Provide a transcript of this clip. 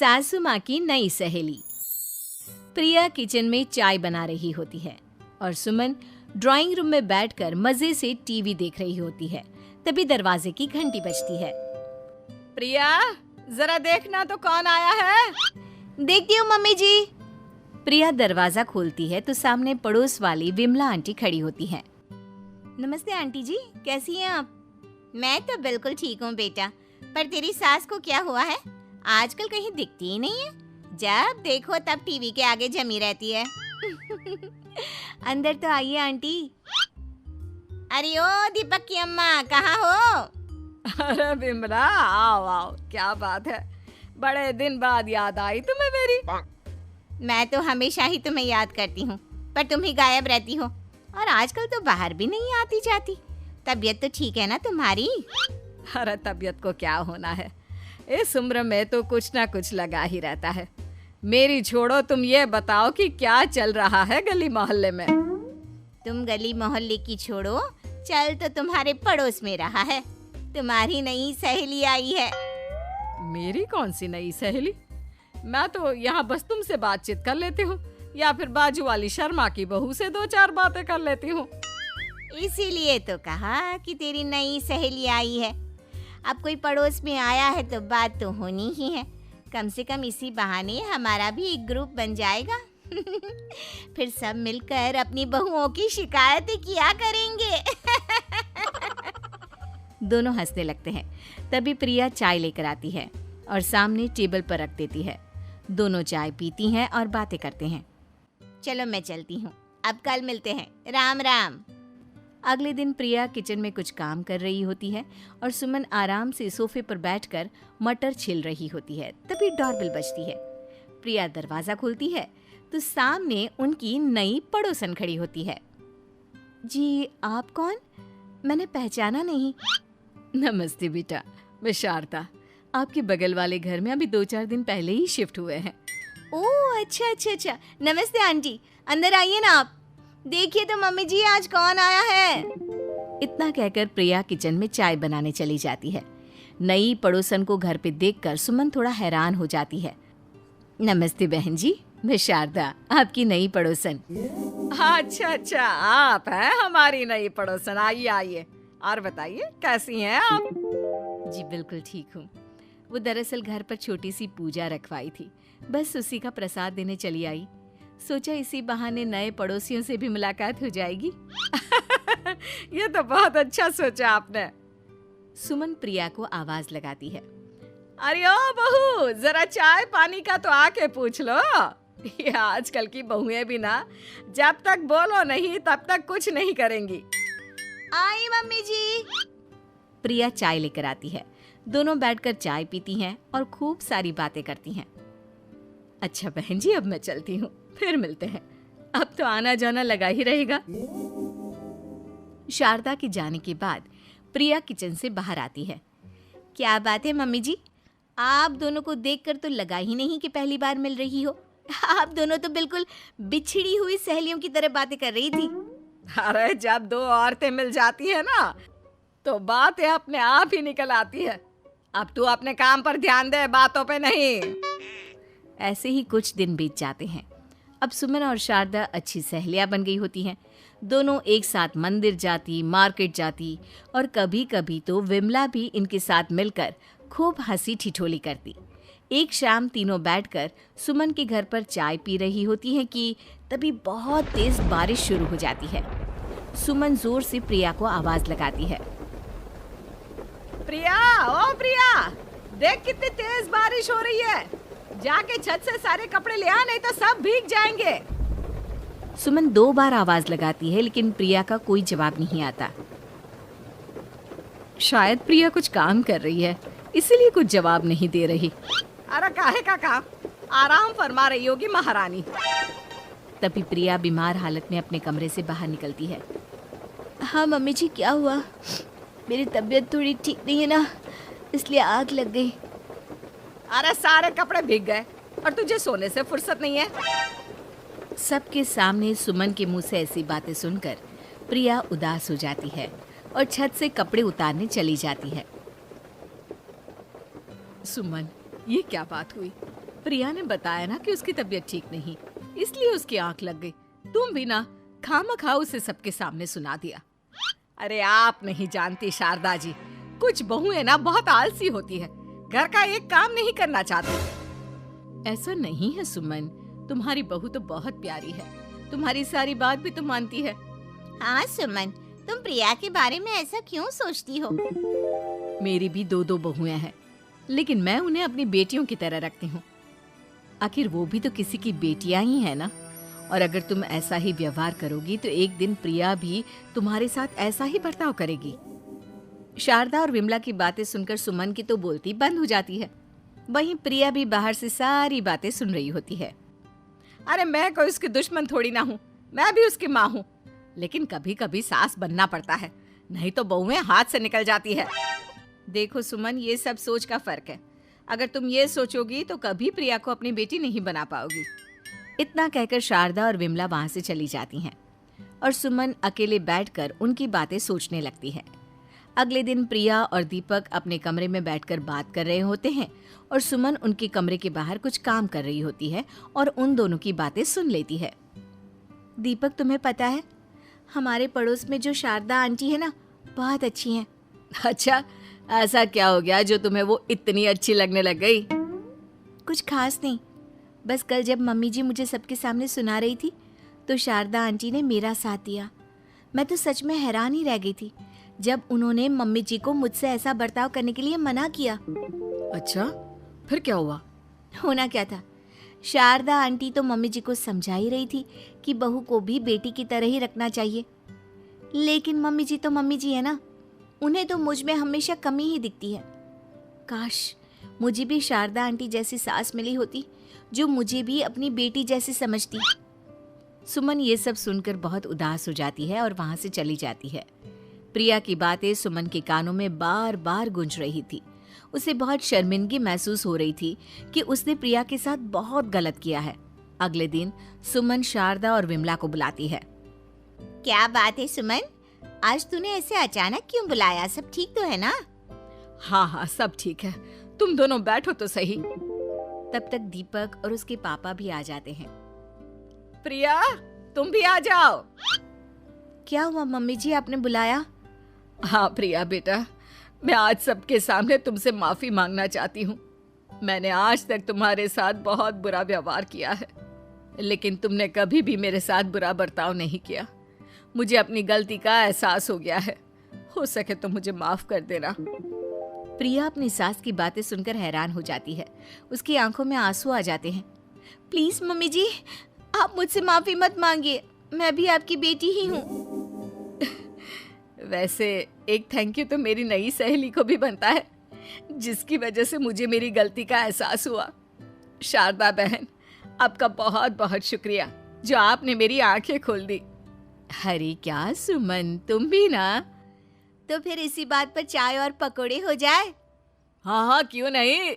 सासू माँ की नई सहेली। प्रिया किचन में चाय बना रही होती है और सुमन ड्राइंग रूम में बैठकर मजे से टीवी देख रही होती है। तभी दरवाजे की घंटी बजती है। प्रिया, जरा देखना तो कौन आया है। देखती हूँ मम्मी जी। प्रिया दरवाजा खोलती है तो सामने पड़ोस वाली विमला आंटी खड़ी होती है। नमस्ते आंटी जी, कैसी हैं आप? मैं तो बिल्कुल ठीक हूँ बेटा, पर तेरी सास को क्या हुआ है? आजकल कहीं दिखती ही नहीं है। जब देखो तब टीवी के आगे जमी रहती है। अंदर तो आइए आंटी। अरे ओ दीपक की अम्मा, कहाँ हो? अरे विमला, आओ आओ, क्या बात है, बड़े दिन बाद याद आई तुम्हें मेरी। मैं तो हमेशा ही तुम्हें याद करती हूँ, पर तुम ही गायब रहती हो और आजकल तो बाहर भी नहीं आती जाती। तबीयत तो ठीक है ना तुम्हारी? अरे तबीयत को क्या होना है, इस उम्र में तो कुछ ना कुछ लगा ही रहता है। मेरी छोड़ो, तुम ये बताओ कि क्या चल रहा है गली मोहल्ले में। तुम गली मोहल्ले की छोड़ो, चल तो तुम्हारे पड़ोस में रहा है। तुम्हारी नई सहेली आई है। मेरी कौन सी नई सहेली? मैं तो यहाँ बस तुमसे बातचीत कर लेती हूँ या फिर बाजू वाली शर्मा की बहू से दो चार बातें कर लेती हूँ। इसीलिए तो कहा कि तेरी नई सहेली आई है। अब कोई पड़ोस में आया है तो बात तो होनी ही है। कम से कम इसी बहाने हमारा भी एक ग्रुप बन जाएगा। फिर सब मिलकर अपनी बहुओं की शिकायतें किया करेंगे। दोनों हंसने लगते हैं। तभी प्रिया चाय लेकर आती है और सामने टेबल पर रख देती है। दोनों चाय पीती हैं और बातें करते हैं। चलो मैं चलती हूँ, अब कल मिलते हैं। राम राम। अगले दिन प्रिया किचन में कुछ काम कर रही होती है और सुमन आराम से सोफे पर बैठकर मटर छिल रही होती है। तभी डोरबेल बजती है। प्रिया दरवाजा खोलती है तो सामने उनकी नई पड़ोसन खड़ी होती है। जी, आप कौन? मैंने पहचाना नहीं। नमस्ते बेटा, मैं शारदा, आपके बगल वाले घर में अभी 2-4 दिन पहले ही शिफ्ट हुए हैं। ओह अच्छा अच्छा अच्छा, नमस्ते आंटी, अंदर आइए ना आप। देखिए तो मम्मी जी, आज कौन आया है। इतना कहकर प्रिया किचन में चाय बनाने चली जाती है। नई पड़ोसन को घर पे देखकर सुमन थोड़ा हैरान हो जाती है। नमस्ते बहन जी, मैं शारदा, आपकी नई पड़ोसन। अच्छा अच्छा, आप हैं हमारी नई पड़ोसन। आइए आइए, और बताइए कैसी हैं आप? जी बिल्कुल ठीक हूँ। वो दरअसल घर पर छोटी सी पूजा रखवाई थी, बस उसी का प्रसाद देने चली आई। सोचा इसी बहाने नए पड़ोसियों से भी मुलाकात हो जाएगी। ये तो बहुत अच्छा सोचा आपने। सुमन प्रिया को आवाज लगाती है। अरे ओ बहू, जरा चाय पानी का तो आके पूछ लो। ये आजकल की बहुएं भी ना, जब तक बोलो नहीं तब तक कुछ नहीं करेंगी। आई मम्मी जी। प्रिया चाय लेकर आती है। दोनों बैठकर चाय पीती हैं और खूब सारी बातें करती हैं। अच्छा बहन जी, अब मैं चलती हूँ, फिर मिलते हैं। अब तो आना जाना लगा ही रहेगा। शारदा के जाने के बाद प्रिया किचन से बाहर आती है। क्या बात है मम्मी जी, आप दोनों को देखकर तो लगा ही नहीं कि पहली बार मिल रही हो। आप दोनों तो बिल्कुल बिछड़ी हुई सहेलियों की तरह बातें कर रही थी। अरे जब दो औरतें मिल जाती है ना, तो बातें अपने आप ही निकल आती है। अब तू अपने काम पर ध्यान दे, बातों पे नहीं। ऐसे ही कुछ दिन बीत जाते हैं। अब सुमन और शारदा अच्छी सहेलियां बन गई होती हैं। दोनों एक साथ मंदिर जाती, मार्केट जाती और कभी कभी तो विमला भी इनके साथ मिलकर खूब हंसी ठिठोली करती। एक शाम तीनों बैठकर सुमन के घर पर चाय पी रही होती हैं कि तभी बहुत तेज बारिश शुरू हो जाती है। सुमन जोर से प्रिया को आवाज लगाती है। प्रिया, ओ प्रिया, देख कितनी तेज बारिश हो रही है। जाके छत से सारे कपड़े ले आ, नहीं तो सब भीग जाएंगे। सुमन 2 बार आवाज लगाती है लेकिन प्रिया का कोई जवाब नहीं आता। शायद प्रिया कुछ काम कर रही है, इसीलिए कुछ जवाब नहीं दे रही। अरे काहे का काम, आराम फरमा रही होगी महारानी। तभी प्रिया बीमार हालत में अपने कमरे से बाहर निकलती है। हाँ मम्मी जी, क्या हुआ? मेरी तबीयत थोड़ी ठीक नहीं है ना, इसलिए आग लग गई। अरे सारे कपड़े भीग गए और तुझे सोने से फुर्सत नहीं है। सबके सामने सुमन के मुंह से ऐसी बातें सुनकर प्रिया उदास हो जाती है और छत से कपड़े उतारने चली जाती है। सुमन, ये क्या बात हुई? प्रिया ने बताया ना कि उसकी तबीयत ठीक नहीं, इसलिए उसकी आंख लग गई। तुम भी ना खामखा उसे सबके सामने सुना दिया। अरे आप नहीं जानती शारदा जी, कुछ बहुएं ना बहुत आलसी होती है, घर का एक काम नहीं करना चाहती। ऐसा नहीं है सुमन, तुम्हारी बहू तो बहुत प्यारी है, तुम्हारी सारी बात भी तो मानती है। हाँ सुमन, तुम प्रिया के बारे में ऐसा क्यों सोचती हो? मेरी भी दो बहुएं हैं, लेकिन मैं उन्हें अपनी बेटियों की तरह रखती हूँ। आखिर वो भी तो किसी की बेटियां ही है ना। और अगर तुम ऐसा ही व्यवहार करोगी तो एक दिन प्रिया भी तुम्हारे साथ ऐसा ही बर्ताव करेगी। शारदा और विमला की बातें सुनकर सुमन की तो बोलती बंद हो जाती है। वहीं प्रिया भी बाहर से सारी बातें सुन रही होती है। अरे मैं कोई उसकी दुश्मन थोड़ी ना हूँ, मैं भी उसकी माँ हूँ, लेकिन कभी कभी सास बनना पड़ता है, नहीं तो बहुएं हाथ से निकल जाती है। देखो सुमन, ये सब सोच का फर्क है। अगर तुम ये सोचोगी तो कभी प्रिया को अपनी बेटी नहीं बना पाओगी। इतना कहकर शारदा और विमला वहां से चली जाती हैं और सुमन अकेले बैठकर उनकी बातें सोचने लगती है। अगले दिन प्रिया और दीपक अपने कमरे में बैठकर बात कर रहे होते हैं और सुमन उनके कमरे के बाहर कुछ काम कर रही होती है और उन दोनों की बातें सुन लेती है। दीपक, तुम्हें पता है हमारे पड़ोस में जो शारदा आंटी है ना, बहुत अच्छी हैं। अच्छा, ऐसा क्या हो गया जो तुम्हें वो इतनी अच्छी लगने लग गई? कुछ खास नहीं, बस कल जब मम्मी जी मुझे सबके सामने सुना रही थी तो शारदा आंटी ने मेरा साथ दिया। मैं तो सच में हैरान ही रह गई थी जब उन्होंने मम्मी जी को मुझसे ऐसा बर्ताव करने के लिए मना किया। अच्छा, फिर क्या हुआ? होना क्या था, शारदा आंटी तो मम्मी जी को समझा ही रही थी कि बहू को भी बेटी की तरह ही रखना चाहिए, लेकिन मम्मी जी तो मम्मी जी है ना, उन्हें तो मुझ में हमेशा कमी ही दिखती है। काश मुझे भी शारदा आंटी जैसी सास मिली होती जो मुझे भी अपनी बेटी जैसी समझती। सुमन ये सब सुनकर बहुत उदास हो जाती है और वहां से चली जाती है। प्रिया की बातें सुमन के कानों में बार बार गूंज रही थी। उसे बहुत शर्मिंदगी महसूस हो रही थी कि उसने प्रिया के साथ बहुत गलत किया है। अगले दिन सुमन शारदा और विमला को बुलाती है। क्या बात है सुमन, आज तूने ऐसे अचानक क्यों बुलाया? सब ठीक तो है ना? हाँ हाँ, सब ठीक है, तुम दोनों बैठो तो सही। तब तक दीपक और उसके पापा भी आ जाते हैं। प्रिया, तुम भी आ जाओ। क्या हुआ मम्मी जी, आपने बुलाया? हाँ प्रिया बेटा, मैं आज सबके सामने तुमसे माफी मांगना चाहती हूँ। मैंने आज तक तुम्हारे साथ बहुत बुरा व्यवहार किया है, लेकिन तुमने कभी भी मेरे साथ बुरा बर्ताव नहीं किया। मुझे अपनी गलती का एहसास हो गया है, हो सके तो मुझे माफ कर देना। प्रिया अपनी सास की बातें सुनकर हैरान हो जाती है। उसकी आंखों में आंसू आ जाते हैं। प्लीज मम्मी जी, आप मुझसे माफी मत मांगिए, मैं भी आपकी बेटी ही हूँ। वैसे एक थैंक यू तो मेरी नई सहेली को भी बनता है, जिसकी वजह से मुझे मेरी गलती का एहसास हुआ। शारदा बहन, आपका बहुत बहुत शुक्रिया जो आपने मेरी आंखें खोल दी। अरे क्या सुमन, तुम भी ना? तो फिर इसी बात पर चाय और पकोड़े हो जाए? हाँ हाँ, क्यों नहीं।